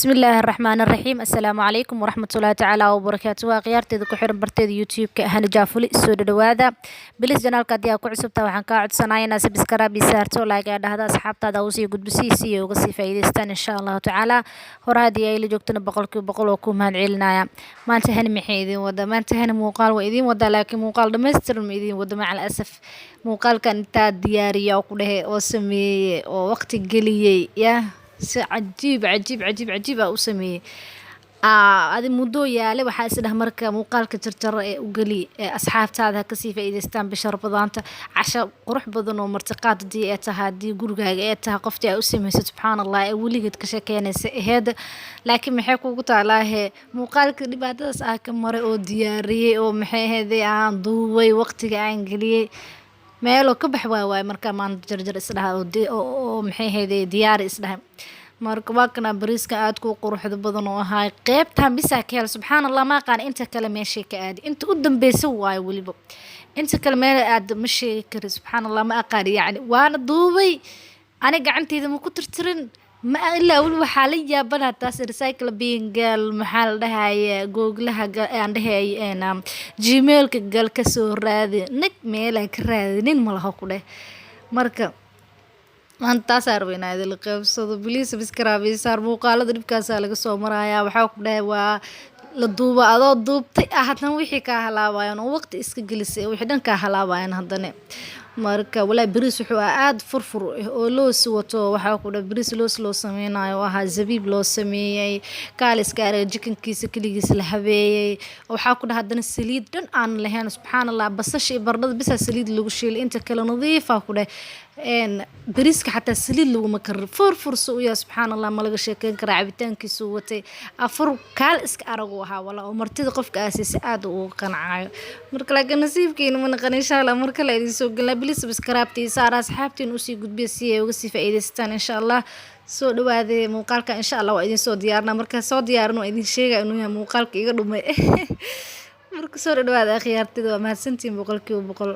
بسم الله الرحمن الرحيم السلام عليكم ورحمة الله تعالى وبركاته قيارتي ku xiran barteeda youtube-ka hana jaafuli soo dhawaada bilis janaalka hadii aad ku cusubtaa waxaan kaa codsanayaa inaad subscribe ii saarto like aad dhahdo asxaabtaada u sii gudbisiisi iyo uga sii faa'iideystaan insha Allah taala hore hadii ay la joogtana boqolkiiba boqol oo ku mahad celinaya maanta hani maxay idin wada maanta hani muuqaal waa idin wada laakiin muuqaal dhameystiran ma idin wada macal asaf muuqaalkan inta diyaariyo ku dhahe oo sameeyay oo waqti geliyay si cajiib u sameeyay adi muddo yaale waxa isdhax marka muuqaalka jarjar ee u gali asxaabtaada ka sii faa'iideystaan bisha Ramadaanta casho qurux badan oo martiqaadii ee tahay gurigaaga ee tahay qoftii ay u sameysay subxaanallah ee weligeed ka sheekeynaysa aheed laakiin maxay kugu taalaahe muuqaalka dhibaatadaas ah ka maray oo diyaariyay oo maxay aheeday aan duubay waqtiga aan galiyay meelo ka bax waay marka maan jarjar isdhaha oo maxay aheeday diyaar isdhaha marka waakana bariiska aad ku quruxda badan oo ahay qeybtan bisa ka hel subxaanallah ma qaan inta kale meeshay ka aadi inta u dambeysay waay waliba inta kale meel aad ma sheegi kari subxaanallah ma aqaan yaani waana duubay ani gacanteyda ma ku tirtirin ma ilaa wali waxa la yaabana taas recycle bin gal maxaa la dhahayaa googlaha aan dhahayaa gmail-ka gal ka soo raadi nig meel ay ka raadinin ma laha ku dheh marka maanta saarweynaa idil qaybsado please subscribe saar muuqaalada dhibkaas laga soo marayaa waxa ku dhahay waa la duuba adoo duubtay hadna wixii ka halaabayaan oo waqti iska gelisay wixii dhan ka halaabayaan hadana marka wala bariis wuxuu aad furfur oo loo wato waxa ku dhahay bariis loo sameeyay waxa zabiib loo sameeyay kaaliska jikinkiisa kaligiisa la habeeyay waxa ku dhahay hadana saliid dhan aan lahayn subxaanallah basasha bardada bisa saliid lagu shiilay inta kale nadiif ah ku dhahay bariiska xataa saliid lagu makar furfur soo yaa subxaanallah ma laga sheekeyn karaa cabitaankiisu watay afur kaal iska arag waxa wala oo martida qofka aasisi aad u qancayo marka laakiin nasiibkeena ma naqan insha Allah marka la idin soo galna please subscribe saar asxaabtiin u sii gudbiya si ay uga sii faa'iideystaan insha Allah soo dhawaade muuqaalka insha Allah waa idin soo diyaarna marka soo diyaarno idin sheegay inuu yahay muuqaalka iga dhumay marka soo dhawaada khiyaartida waa mahadsantiin boqolkiiba boqol